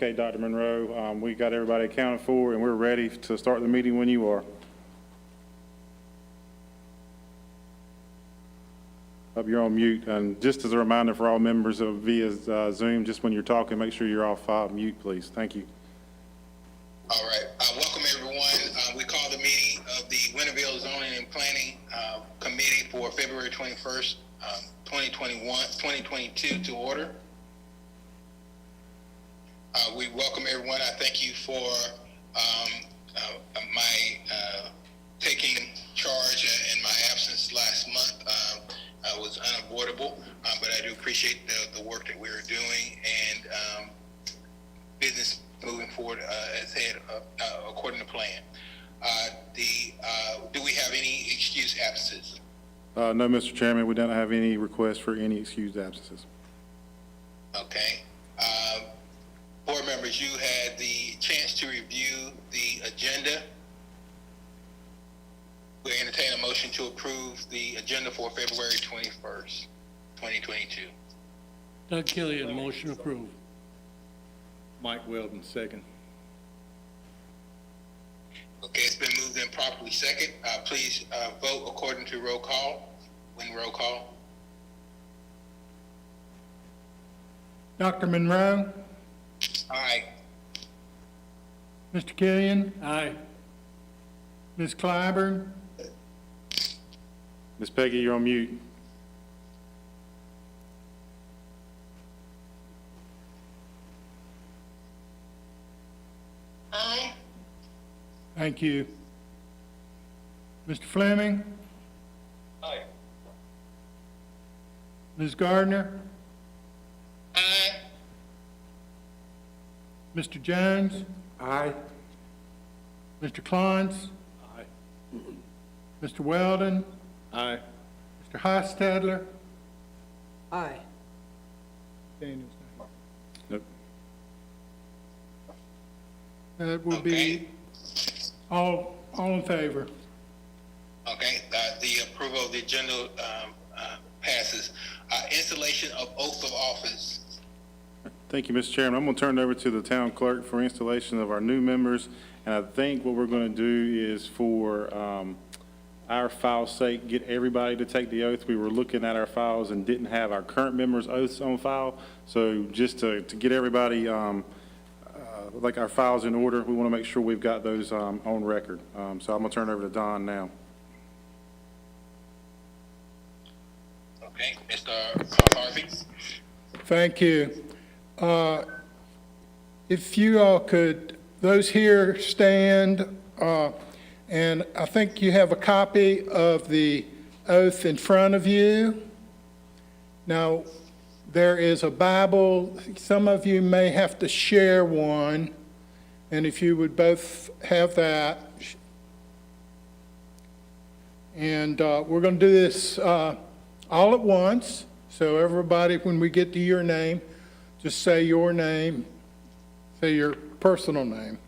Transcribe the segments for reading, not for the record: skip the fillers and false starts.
Okay, Dr. Monroe, we got everybody accounted for, and we're ready to start the meeting when you are. You're on mute. And just as a reminder for all members of via Zoom, just when you're talking, make sure you're off mute, please. Thank you. All right. Welcome, everyone. We call the meeting of the Winterville Zoning and Planning Committee for February 21st, 2022 to order. We welcome everyone. I thank you for my taking charge in my absence last month. Was unavoidable, but I do appreciate the work that we are doing and business moving forward as head according to plan. Do we have any excused absences? No, Mr. Chairman, we don't have any requests for any excused absences. Okay. Board members, you had the chance to review the agenda. We entertain a motion to approve the agenda for February 21st, 2022. Doug Killian, motion approved. Mike Weldon, second. Okay, it's been moved and properly second. Please vote according to roll call. When roll call. Dr. Monroe, Aye. Mr. Killian, Aye. Ms. Clyburn, Ms. Peggy, you're on mute. Aye. thank you. Mr. Fleming, Aye. Ms. Gardner, Aye. Mr. Jones, Aye. Mr. Clance, Aye. Mr. Weldon, Aye. Mr. Hostetler. Aye. Daniel's Nope. name. That will be all in favor. Okay, the approval of the agenda passes. Installation of oath of office. Thank you, Mr. Chairman. I'm going to turn it over to the town clerk for installation of our new members. And I think what we're going to do is for our file's sake, get everybody to take the oath. We were looking at our files and didn't have our current members' oaths on file. So just to get everybody, like our files in order, we want to make sure we've got those on record. So I'm going to turn it over to Don now. Okay, Mr. Harvey. Thank you. If you all could, those here stand, and I think you have a copy of the oath in front of you. Now, there is a Bible. Some of you may have to share one, and if you would both have that. And we're going to do this all at once. So everybody, when we get to your name, just say your name, say your personal name.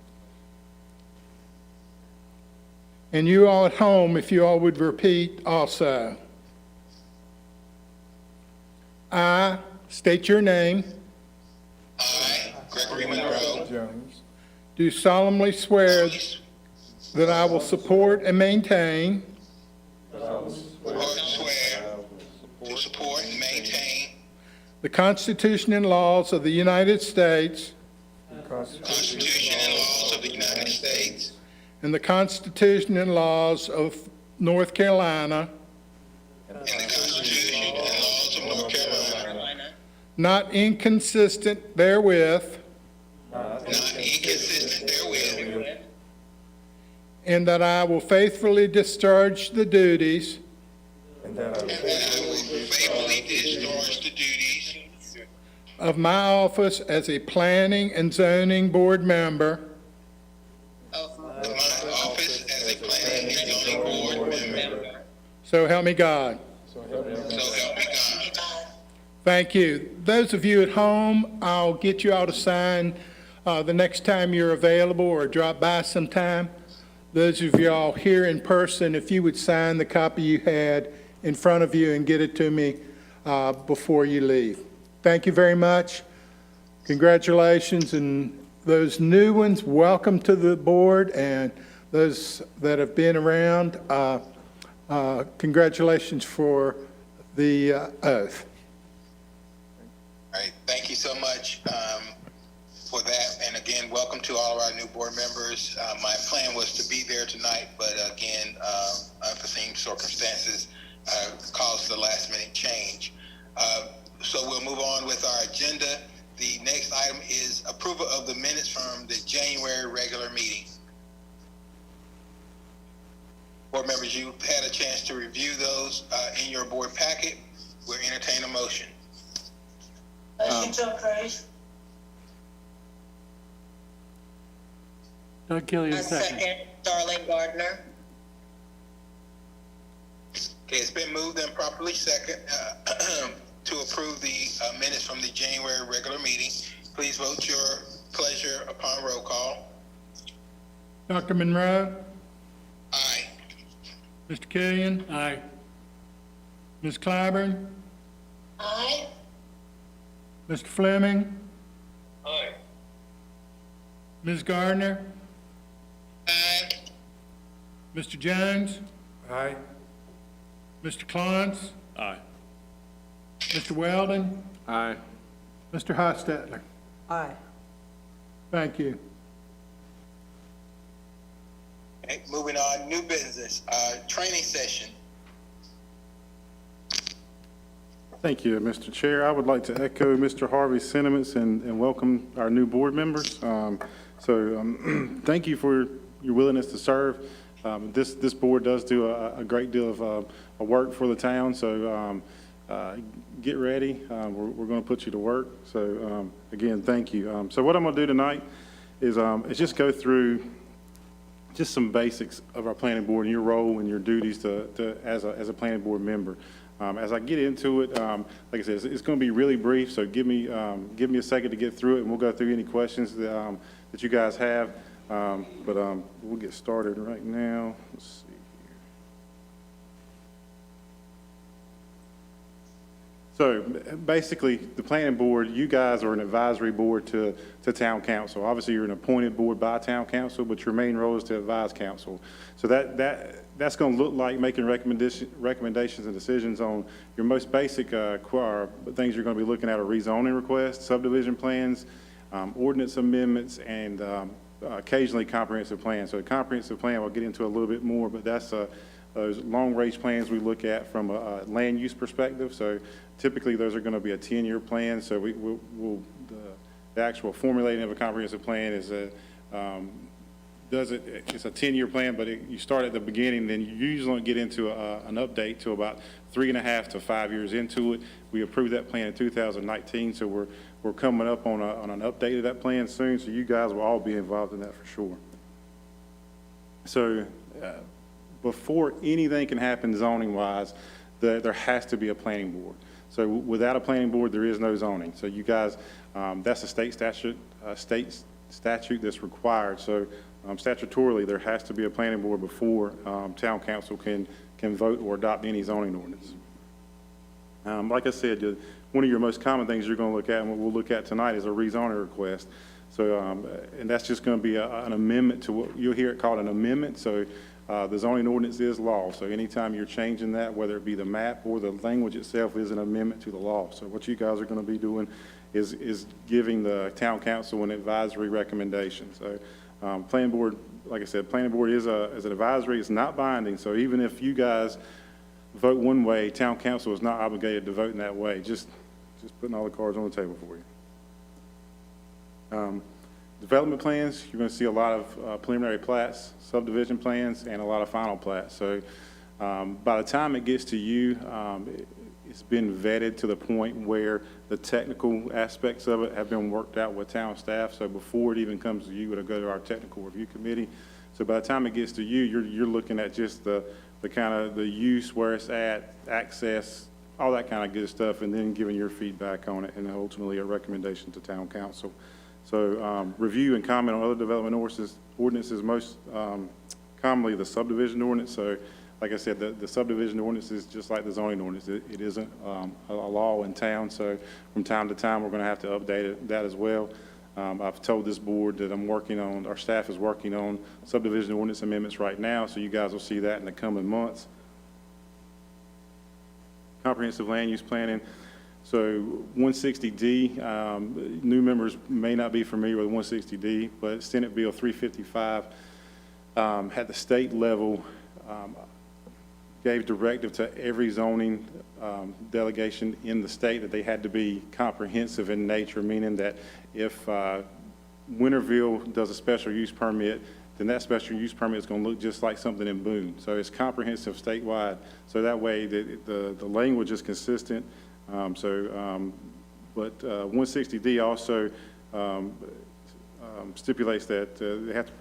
And you all at home, if you all would repeat also. I state your name. I, Gregory Monroe, Jones. Do solemnly swear that I will support and maintain swear to support and maintain the Constitution and laws of the United States the Constitution and laws of the United States and the Constitution and laws of North Carolina, and the Constitution and laws of North Carolina, not inconsistent therewith, not inconsistent therewith, and that I will faithfully discharge the duties and that I will faithfully discharge the duties of my office as a planning and zoning board member of my office as a planning and zoning board member. So help me God. So help me God. Thank you. Those of you at home, I'll get you all to sign the next time you're available or drop by sometime. Those of you all here in person, if you would sign the copy you had in front of you and get it to me before you leave. Thank you very much. Congratulations, and those new ones, welcome to the board, and those that have been around, congratulations for the oath. All right, thank you so much for that. And again, welcome to all of our new board members. My plan was to be there tonight, but again, unforeseen circumstances caused the last minute change. So we'll move on with our agenda. The next item is approval of the minutes from the January regular meeting. Board members, you've had a chance to review those in your board packet. We'll entertain a motion. Motion to approve. Doug Killian, I second. second. Darlene Gardner. Okay, it's been moved and properly second to approve the minutes from the January regular meeting. Please vote your pleasure upon roll call. Dr. Monroe, Aye. Mr. Killian, Aye. Ms. Clyburn, Aye. Mr. Fleming, Aye. Ms. Gardner, Aye. Mr. Jones, Aye. Mr. Clance, Aye. Mr. Weldon, Aye. Mr. Hostetler. Aye. Thank you. Okay, moving on, new business, training session. Thank you, Mr. Chair. I would like to echo Mr. Harvey's sentiments and welcome our new board members. Thank you for your willingness to serve. This board does do a great deal of work for the town, so get ready. We're going to put you to work. So again, thank you. So what I'm going to do tonight is just go through just some basics of our planning board and your role and your duties as a planning board member. As I get into it, like I said, it's going to be really brief, so give me a second to get through it, and we'll go through any questions that you guys have. We'll get started right now. Let's see here. So basically, the planning board, you guys are an advisory board to town council. Obviously, you're an appointed board by town council, but your main role is to advise council. So that's going to look like making recommendations and decisions on your most basic things you're going to be looking at are rezoning requests, subdivision plans, ordinance amendments, and occasionally comprehensive plans. So a comprehensive plan, we'll get into a little bit more, but that's those long-range plans we look at from a land use perspective. So typically, those are going to be a 10-year plan. So the actual formulating of a comprehensive plan is it's a 10-year plan, but you start at the beginning, then you usually don't get into an update to about 3.5 to 5 years into it. We approved that plan in 2019, so we're coming up on an update of that plan soon, so you guys will all be involved in that for sure. So before anything can happen zoning-wise, there has to be a planning board. So without a planning board, there is no zoning. So you guys, that's a state statute that's required. So statutorily, there has to be a planning board before town council can vote or adopt any zoning ordinance. Like I said, one of your most common things you're going to look at, and what we'll look at tonight, is a rezoning request. So, and that's just going to be an amendment to what you'll hear it called an amendment. So the zoning ordinance is law. So anytime you're changing that, whether it be the map or the language itself, is an amendment to the law. So what you guys are going to be doing is giving the town council an advisory recommendation. So planning board, like I said, planning board is an advisory. It's not binding. So even if you guys vote one way, town council is not obligated to vote in that way. Just putting all the cards on the table for you. Development plans, you're going to see a lot of preliminary plats, subdivision plans, and a lot of final plats. So by the time it gets to you, it's been vetted to the point where the technical aspects of it have been worked out with town staff. So before it even comes to you, it'll go to our technical review committee. So by the time it gets to you, you're looking at just the kind of the use, where it's at, access, all that kind of good stuff, and then giving your feedback on it, and ultimately a recommendation to town council. So review and comment on other development ordinances, most commonly the subdivision ordinance. So like I said, the subdivision ordinance is just like the zoning ordinance. It isn't a law in town. So from time to time, we're going to have to update that as well. I've told this board that I'm working on, our staff is working on subdivision ordinance amendments right now, so you guys will see that in the coming months. Comprehensive land use planning. So 160D, new members may not be familiar with 160D, but Senate Bill 355 at the state level gave directive to every zoning delegation in the state that they had to be comprehensive in nature, meaning that if Winterville does a special use permit, then that special use permit is going to look just like something in Boone. So it's comprehensive statewide. So that way the language is consistent. But 160D also stipulates that they have to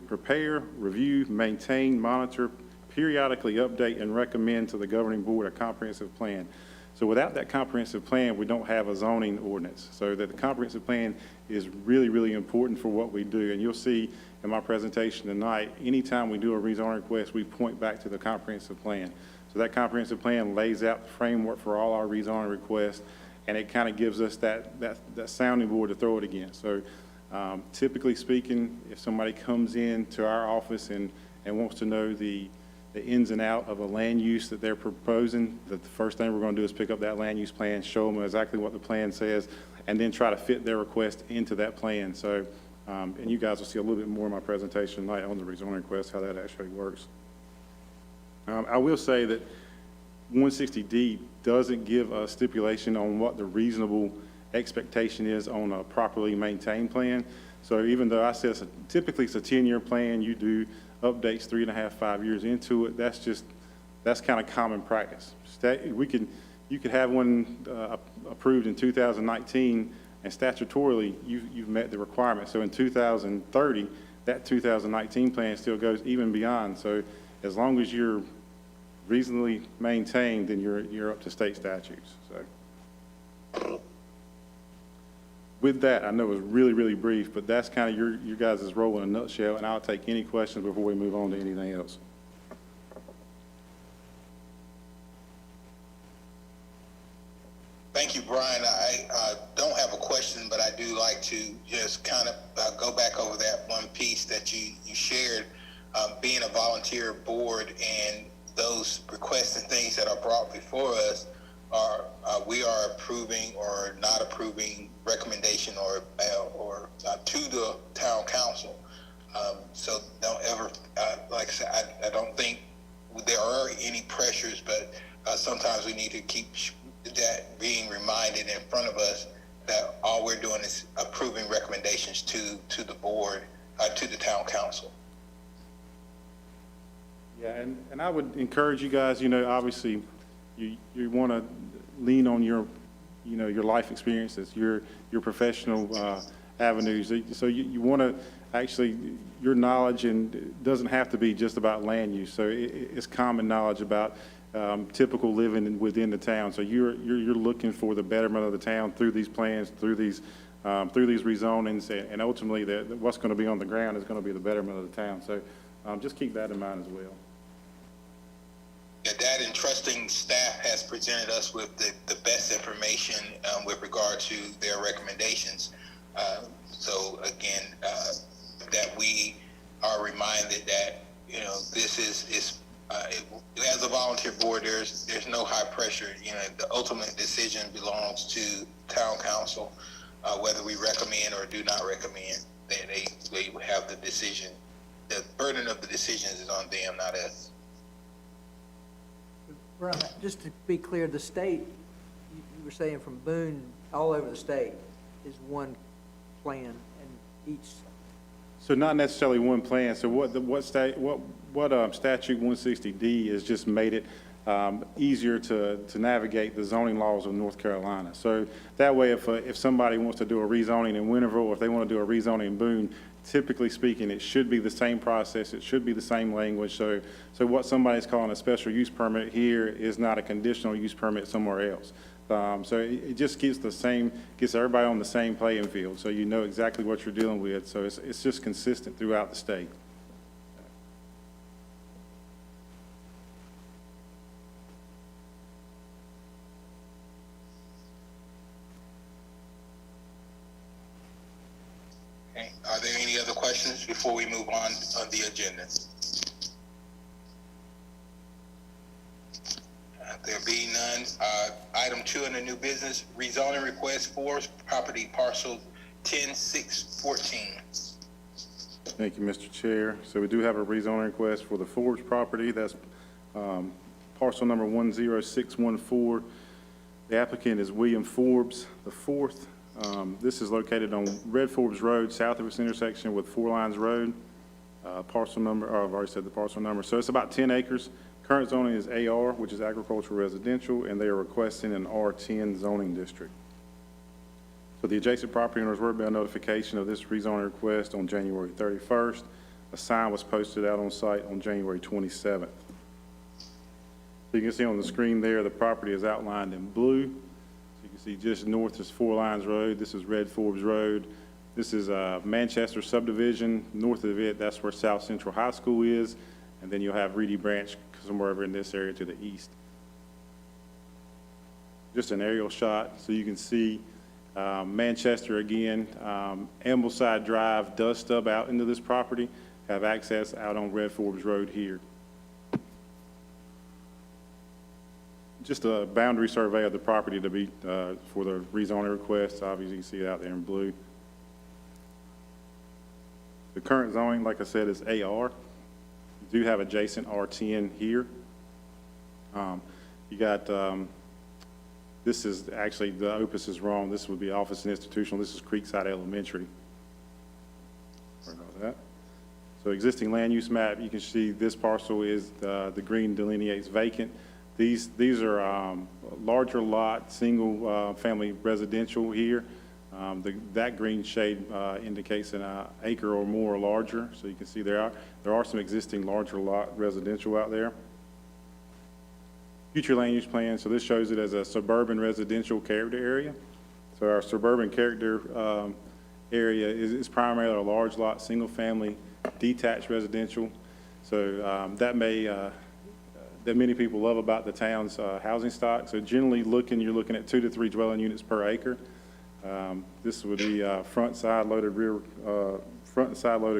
prepare, review, maintain, monitor, periodically update, and recommend to the governing board a comprehensive plan. So without that comprehensive plan, we don't have a zoning ordinance. So that the comprehensive plan is really, really important for what we do. And you'll see in my presentation tonight, anytime we do a rezoning request, we point back to the comprehensive plan. So that comprehensive plan lays out the framework for all our rezoning requests, and it kind of gives us that sounding board to throw it against. So typically speaking, if somebody comes in to our office and wants to know the ins and out of a land use that they're proposing, the first thing we're going to do is pick up that land use plan, show them exactly what the plan says, and then try to fit their request into that plan. So, and you guys will see a little bit more in my presentation tonight on the rezoning request, how that actually works. I will say that 160D doesn't give a stipulation on what the reasonable expectation is on a properly maintained plan. So even though I said typically it's a 10-year plan, you do updates 3.5, 5 years into it. That's kind of common practice. You could have one approved in 2019, and statutorily you've met the requirement. So in 2030, that 2019 plan still goes even beyond. So as long as you're reasonably maintained, then you're up to state statutes. So with that, I know it was really, really brief, but that's kind of your guys' role in a nutshell, and I'll take any questions before we move on to anything else. Thank you, Brian. I don't have a question, but I do like to just kind of go back over that one piece that you shared, being a volunteer board and those requests and things that are brought before us we are approving or not approving recommendation or to the town council. So don't ever, like I said, I don't think there are any pressures, but sometimes we need to keep that being reminded in front of us that all we're doing is approving recommendations to the board, to the town council. Yeah, and I would encourage you guys, obviously you want to lean on your life experiences, your professional avenues. So you want to actually, your knowledge and doesn't have to be just about land use. So it's common knowledge about typical living within the town. So you're looking for the betterment of the town through these plans, through these rezonings, and ultimately what's going to be on the ground is going to be the betterment of the town. So just keep that in mind as well. Yeah, that and trusting staff has presented us with the best information with regard to their recommendations. So again, that we are reminded that this is as a volunteer board, there's no high pressure. The ultimate decision belongs to town council, whether we recommend or do not recommend. They have the decision. The burden of the decisions is on them, not us. Brian, just to be clear, the state, you were saying from Boone all over the state is one plan, and each. So not necessarily one plan. So what statute 160D has just made it easier to navigate the zoning laws of North Carolina. So that way, if somebody wants to do a rezoning in Winterville, or if they want to do a rezoning in Boone, typically speaking, it should be the same process. It should be the same language. So what somebody's calling a special use permit here is not a conditional use permit somewhere else. So it just gets everybody on the same playing field. So you know exactly what you're dealing with. So it's just consistent throughout the state. Are there any other questions before we move on the agenda? There being none, item 2 in the new business, rezoning request for property parcel 10614. Thank you, Mr. Chair. So we do have a rezoning request for the Forbes property. That's parcel number 10614. The applicant is William Forbes IV. This is located on Red Forbes Road, south of its intersection with Four Lines Road. Parcel number, oh, I've already said the parcel number. So it's about 10 acres. Current zoning is AR, which is agricultural residential, and they are requesting an R10 zoning district. So the adjacent property owners were given notification of this rezoning request on January 31st. A sign was posted out on site on January 27th. So you can see on the screen there, the property is outlined in blue. So you can see just north is Four Lines Road. This is Red Forbes Road. This is Manchester subdivision. North of it, that's where South Central High School is. And then you'll have Reedy Branch somewhere over in this area to the east. Just an aerial shot so you can see Manchester again. Ambleside Drive does stub out into this property, have access out on Red Forbes Road here. Just a boundary survey of the property to be for the rezoning request. Obviously, you can see it out there in blue. The current zoning, like I said, is AR. You do have adjacent R10 here. You got, this is actually, the opus is wrong. This would be office and institutional. This is Creekside Elementary. Sorry about that. So existing land use map, you can see this parcel is, the green delineates vacant. These are larger lot, single family residential here. That green shade indicates an acre or more or larger. So you can see there are some existing larger lot residential out there. Future land use plan, so this shows it as a suburban residential character area. So our suburban character area is primarily a large lot, single family, detached residential. So that many people love about the town's housing stock. So generally you're looking at 2 to 3 dwelling units per acre. This would be front and side loaded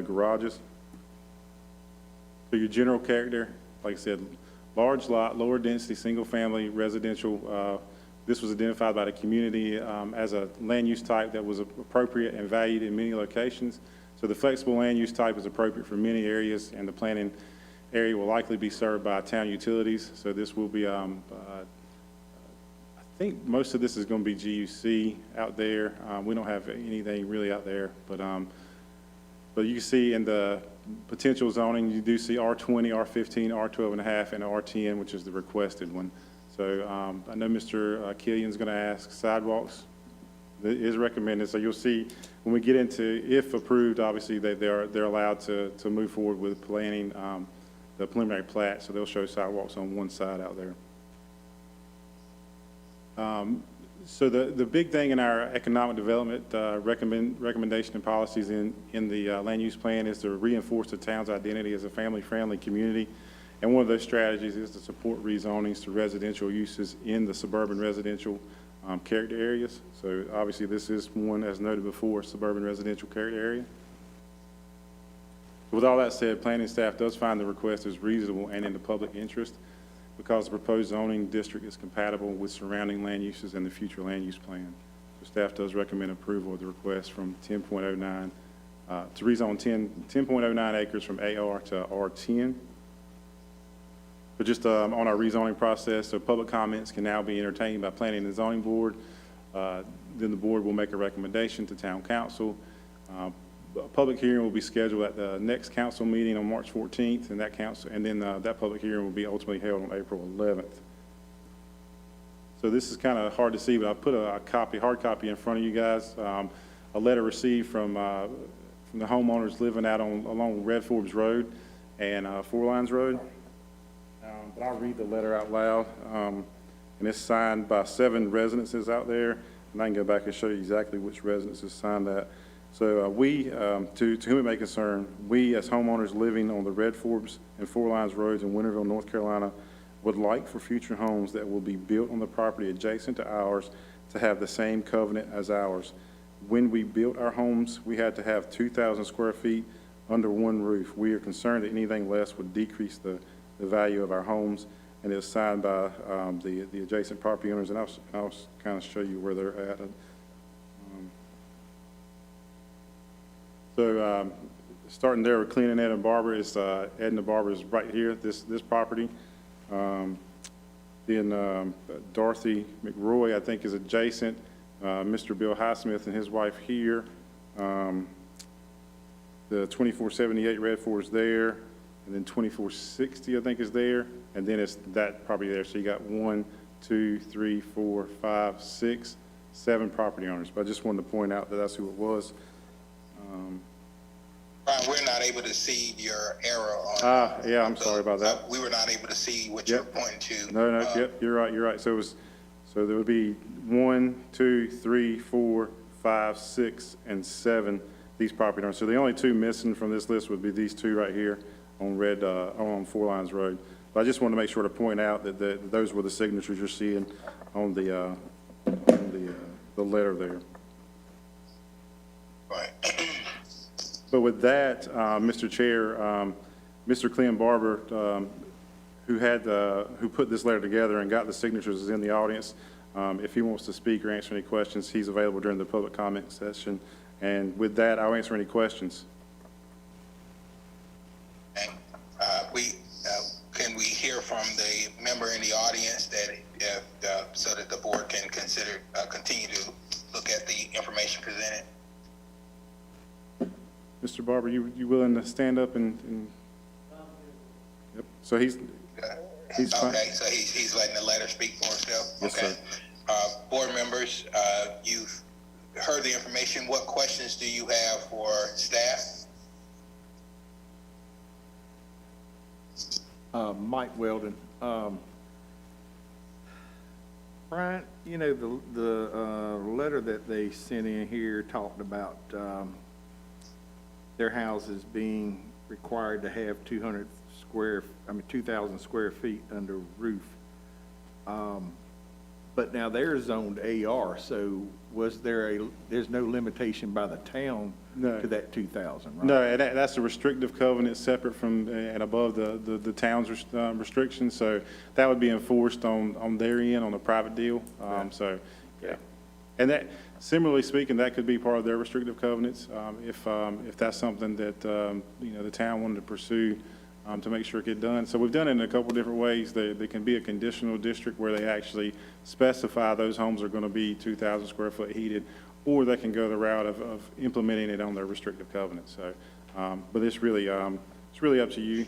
garages. So your general character, like I said, large lot, lower density, single family residential. This was identified by the community as a land use type that was appropriate and valued in many locations. So the flexible land use type is appropriate for many areas, and the planning area will likely be served by town utilities. So this will be, I think most of this is going to be GUC out there. We don't have anything really out there, but you can see in the potential zoning, you do see R20, R15, R12.5, and R10, which is the requested one. So I know Mr. Killian's going to ask sidewalks. It is recommended. So you'll see when we get into, if approved, obviously they're allowed to move forward with planning the preliminary plat. So they'll show sidewalks on one side out there. So the big thing in our economic development recommendation and policies in the land use plan is to reinforce the town's identity as a family-friendly community. And one of those strategies is to support rezonings to residential uses in the suburban residential character areas. So obviously this is one, as noted before, suburban residential character area. With all that said, planning staff does find the request is reasonable and in the public interest, because the proposed zoning district is compatible with surrounding land uses and the future land use plan. So staff does recommend approval of the request from 10.09 to rezone 10.09 acres from AR to R10. But just on our rezoning process, so public comments can now be entertained by planning and zoning board. Then the board will make a recommendation to town council. A public hearing will be scheduled at the next council meeting on March 14th, and that public hearing will be ultimately held on April 11th. So this is kind of hard to see, but I put a hard copy in front of you guys. A letter received from the homeowners living out along Red Forbes Road and Four Lines Road. But I'll read the letter out loud, and it's signed by 7 residences out there, and I can go back and show you exactly which residences signed that. So to whom it may concern, we as homeowners living on the Red Forbes and Four Lines Roads in Winterville, North Carolina, would like for future homes that will be built on the property adjacent to ours to have the same covenant as ours. when we built our homes, we had to have 2,000 square feet under one roof. We are concerned that anything less would decrease the value of our homes, and it's signed by the adjacent property owners, and I'll kind of show you where they're at. So starting there with Clint and Ed and Barbara, is Ed and Barbara is right here, this property. Then Dorothy McRoy, I think, is adjacent. Mr. Bill Highsmith and his wife here. The 2478 Red Ford is there, and then 2460, I think, is there, and then it's that property there. So you got 1, 2, 3, 4, 5, 6, 7 property owners. But I just wanted to point out that that's who it was. Brian, we're not able to see your arrow on. Yeah, I'm sorry about that. We were not able to see what Yep. you're pointing to. No, yep, you're right. So there would be 1, 2, 3, 4, 5, 6, and 7, these property owners. So the only 2 missing from this list would be these 2 right here on 4 Lines Road. But I just wanted to make sure to point out that those were the signatures you're seeing on the letter there. Right. But with that, Mr. Chair, Mr. Clint Barber, who put this letter together and got the signatures, is in the audience. If he wants to speak or answer any questions, he's available during the public comment session. And with that, I'll answer any questions. And can we hear from the member in the audience that so that the board can continue to look at the information presented? Mr. Barber, you willing to stand up and Yep. So he's fine. Okay, so he's letting the letter speak for himself? Yes, Okay. sir. Board members, you've heard the information. What questions do you have for staff? Mike Weldon. Brian, you know, the letter that they sent in here talked about their houses being required to have 2,000 square feet under roof. But now they're zoned AR, so there's no limitation by the town No. to that 2,000, right? No, and that's a restrictive covenant separate from and above the town's restrictions. So that would be enforced on their end, on the private deal. So, yeah. And that, similarly speaking, that could be part of their restrictive covenants, if that's something that, the town wanted to pursue, to make sure it get done. So we've done it in a couple different ways. There can be a conditional district where they actually specify those homes are going to be 2,000 square foot heated, or they can go the route of implementing it on their restrictive covenant. So, but it's really up to you.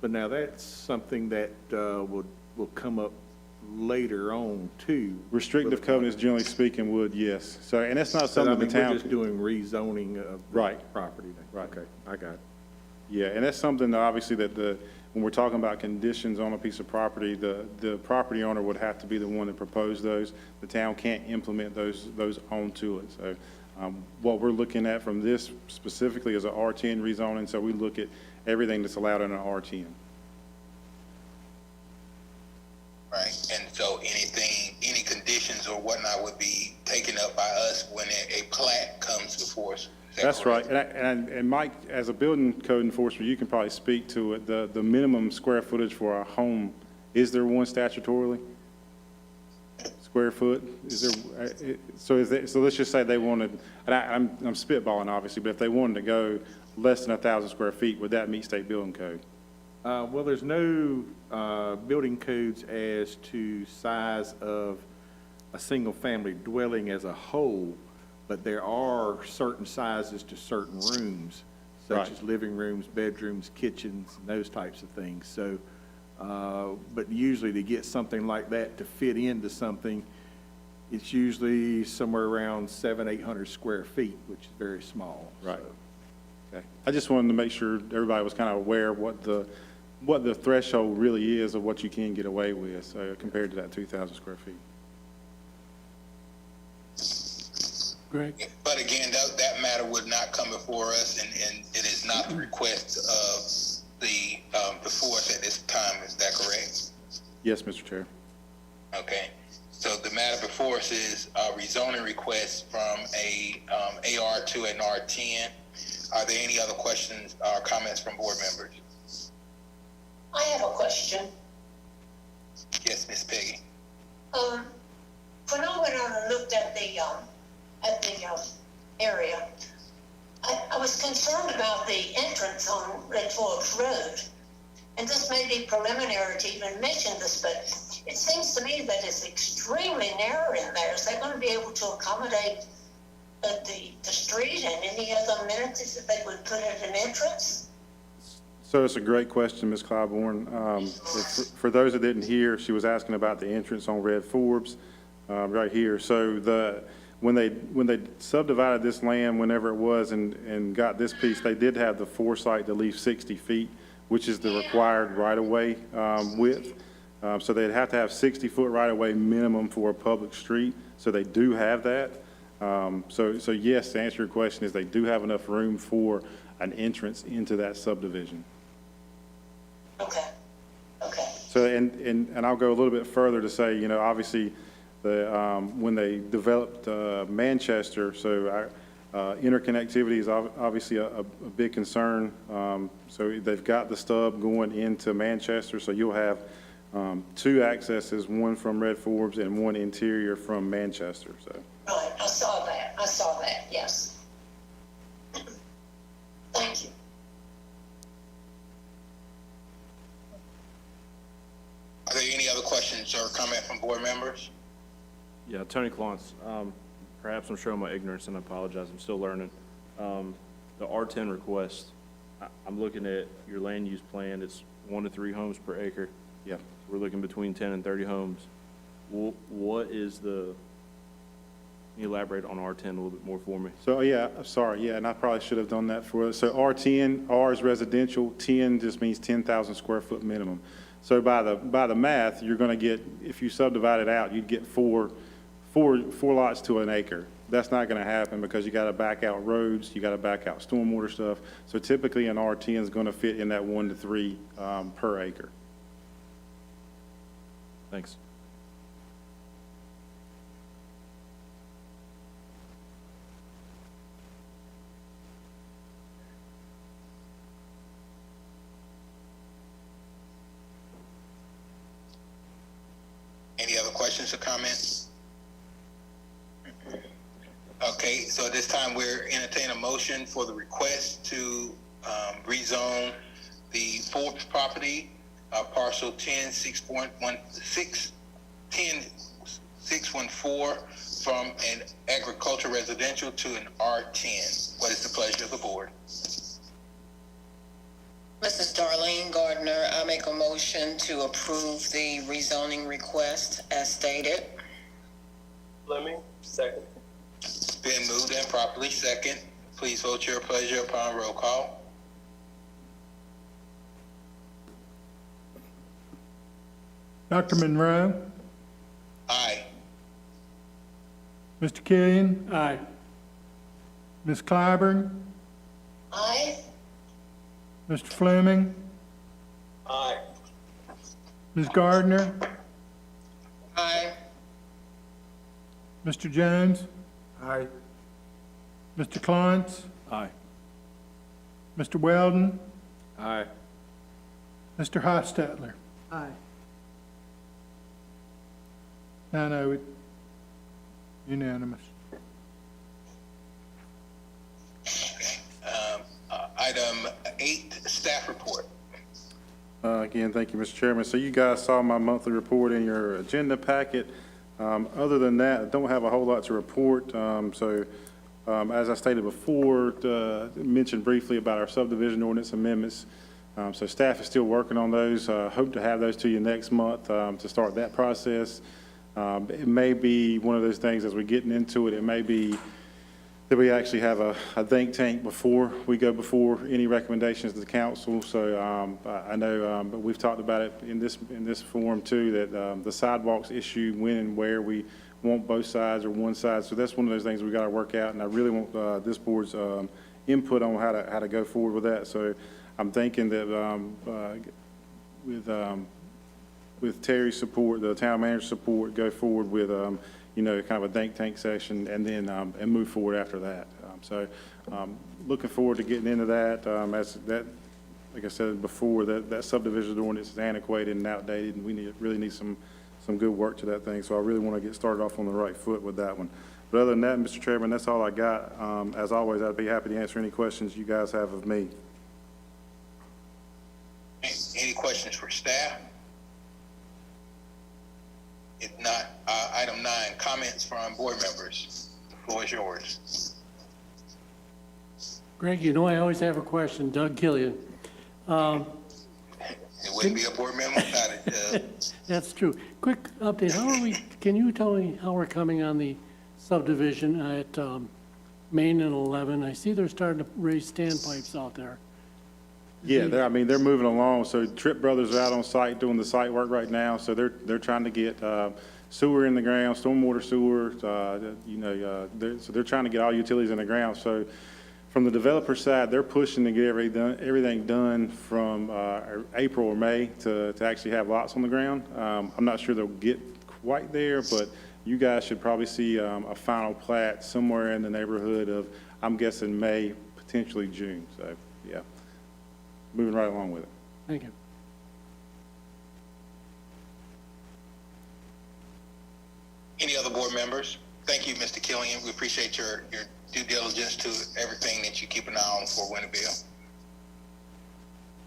But now that's something that will come up later on too. Restrictive covenants, generally speaking, would, yes. So, and that's not So, I something mean, the town. we're just doing rezoning of the Right. property then. Right. Okay, I got it. Yeah, and that's something that obviously that when we're talking about conditions on a piece of property, the property owner would have to be the one that proposed those. The town can't implement those onto it. So what we're looking at from this specifically is a R10 rezoning, so we look at everything that's allowed in an R10. Right, and so any conditions or whatnot would be taken up by us when a plat comes before us. Is that That's right. correct? And Mike, as a building code enforcer, you can probably speak to it. The minimum square footage for a home, is there one statutorily? Square foot? Is there, so let's just say they wanted, and I'm spitballing obviously, but if they wanted to go less than 1,000 square feet, would that meet state building code? Well, there's no building codes as to size of a single-family dwelling as a whole, but there are certain sizes to certain rooms, such Right. as living rooms, bedrooms, kitchens, and those types of things. So, but usually to get something like that to fit into something, it's usually somewhere around 700-800 square feet, which is very small. Right. So, Okay. I just wanted to make sure everybody was kind of aware of what the threshold really is of what you can get away with, so compared to that 2,000 square feet. Greg? But again, that matter would not come before us, and it is not the request of the force at this time. Is that correct? Yes, Mr. Chair. Okay. So the matter before Forces rezoning request from a AR to an R10. Are there any other questions or comments from board members? I have a question. Yes, Ms. Peggy. When I went out and looked at the area, I was concerned about the entrance on Red Forks Road. And this may be preliminary to even mention this, but it seems to me that it's extremely narrow in there. Is they going to be able to accommodate the street and any other amenities that they would put at an entrance? So it's a great question, Ms. Clybourne. For those that didn't hear, she was asking about the entrance on Red Forbes, right here. So when they subdivided this land, whenever it was, and got this piece, they did have the foresight to leave 60 feet, which is the required right-of-way width. So they'd have to have 60-foot right-of-way minimum for a public street. So they do have that. So yes, to answer your question, is they do have enough room for an entrance into that subdivision. Okay. So, and I'll go a little bit further to say, you know, obviously, when they developed Manchester, so interconnectivity is obviously a big concern. So they've got the stub going into Manchester, so you'll have two accesses, one from Red Forbes and one interior from Manchester, so. Right, I saw that, yes. Thank you. Are there any other questions or comment from board members? Yeah, Tony Clance. Perhaps I'm showing my ignorance, and I apologize. I'm still learning. The R10 request, I'm looking at your land use plan. It's 1 to 3 homes per acre. Yeah. We're looking between 10 and 30 homes. What is can you elaborate on R10 a little bit more for me? So, yeah, sorry, yeah, and I probably should have done that for us. So R10, R is residential, 10 just means 10,000 square foot minimum. So by the math, you're going to get, if you subdivide it out, you'd get four lots to an acre. That's not going to happen because you got to back out roads, you got to back out stormwater stuff. So typically an R10 is going to fit in that 1 to 3 per acre. Thanks. Any other questions or comments? Okay, so at this time, we're entertaining a motion for the request to rezone the Forbes property, parcel 10-614 from an agricultural residential to an R10. What is the pleasure of the board? Mrs. Darlene Gardner, I make a motion to approve the rezoning request as stated. Fleming, second. It's been moved and properly second. Please vote your pleasure upon roll call. Dr. Monroe, Aye. Mr. Killian, Aye. Ms. Clyburn, Aye. Mr. Fleming, Aye. Ms. Gardner, Aye. Mr. Jones, Aye. Mr. Clance, Aye. Mr. Weldon, Aye. Mr. Hostetler. Aye. 9-0, unanimous. Okay. Item 8, staff report. Again, thank you, Mr. Chairman. So you guys saw my monthly report in your agenda packet. Other than that, I don't have a whole lot to report. As I stated before, mentioned briefly about our subdivision ordinance amendments. So staff is still working on those. Hope to have those to you next month to start that process. It may be one of those things as we're getting into it, it may be that we actually have a think tank before we go before any recommendations to the council. So I know, but we've talked about it in this forum too, that the sidewalks issue, when and where we want both sides or one side. So that's one of those things we got to work out, and I really want this board's input on how to go forward with that. So I'm thinking that with Terry's support, the town manager's support, go forward with you know, kind of a think tank session, and then, and move forward after that. Looking forward to getting into that, as that, like I said before, that subdivision ordinance is antiquated and outdated, and we really need some good work to that thing. So I really want to get started off on the right foot with that one. But other than that, Mr. Chairman, that's all I got. As always, I'd be happy to answer any questions you guys have of me. Any questions for staff? If not, item 9, comments from board members. The floor is yours. Greg, you know I always have a question. Doug Killian. It wouldn't be a board member without it. That's true. Quick update. Can you tell me how we're coming on the subdivision at Main and 11? I see they're starting to raise standpipes out there. Yeah, they're moving along. So Tripp Brothers are out on site doing the site work right now. So they're trying to get sewer in the ground, stormwater sewer, so they're trying to get all utilities in the ground. So from the developer side, they're pushing to get everything done from April or May to actually have lots on the ground. I'm not sure they'll get quite there, but you guys should probably see a final plat somewhere in the neighborhood of, I'm guessing, May, potentially June. So, yeah, moving right along with it. Thank you. Any other board members? Thank you, Mr. Killian. We appreciate your due diligence to everything that you keep an eye on for Winterville.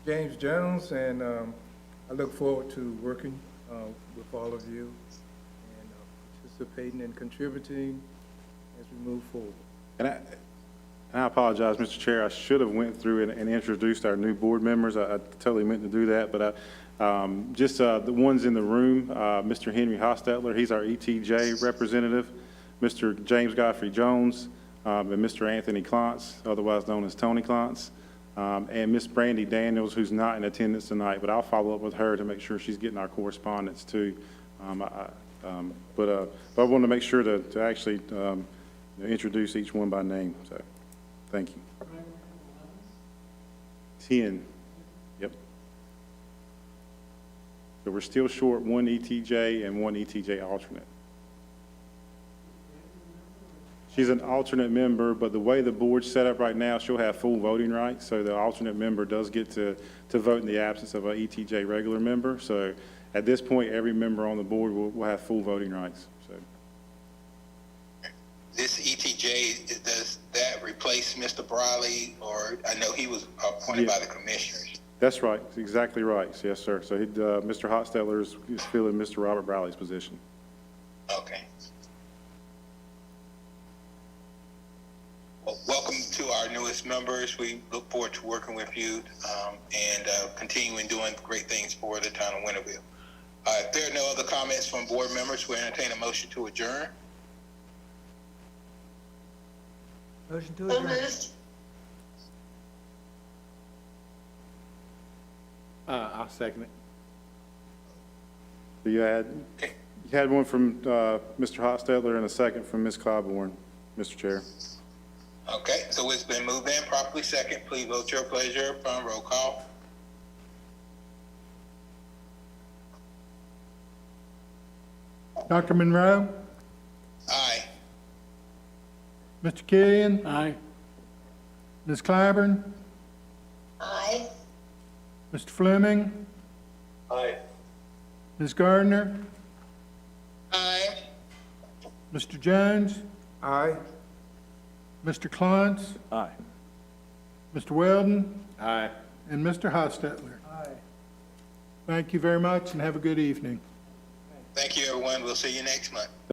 James Jones, and I look forward to working with all of you and participating and contributing as we move forward. And I apologize, Mr. Chair. I should have went through and introduced our new board members. I totally meant to do that, but just the ones in the room, Mr. Henry Hostetler, he's our ETJ representative, Mr. James Godfrey Jones, and Mr. Anthony Klontz, otherwise known as Tony Klontz, and Miss Brandy Daniels, who's not in attendance tonight, but I'll follow up with her to make sure she's getting our correspondence too. But I wanted to make sure to actually introduce each one by name, so thank you. 10, yep. So we're still short one ETJ and one ETJ alternate. She's an alternate member, but the way the board's set up right now, she'll have full voting rights. So the alternate member does get to vote in the absence of an ETJ regular member. So at this point, every member on the board will have full voting rights. So This ETJ, does that replace Mr. Briley, or I know he was appointed by the commissioners? that's right. That's exactly right. Yes, sir. So Mr. Hostetler is filling Mr. Robert Briley's position. Okay. Well, welcome to our newest members. We look forward to working with you and continuing doing great things for the town of Winterville. If there are no other comments from board members, we entertain a motion to adjourn. Motion to So adjourn. moved. I'll second it. So you had one from Mr. Hostetler and a second from Ms. Clybourne, Mr. Chair. Okay, so it's been moved in, properly second. Please vote your pleasure upon roll call. Dr. Monroe, Aye. Mr. Killian, Aye. Ms. Clyburn, Aye. Mr. Fleming, Aye. Ms. Gardner, Aye. Mr. Jones, Aye. Mr. Klontz, Aye. Mr. Weldon, Aye. and Mr. Hostetler. Aye. Thank you very much and have a good evening. Thank you, everyone. We'll see you next month.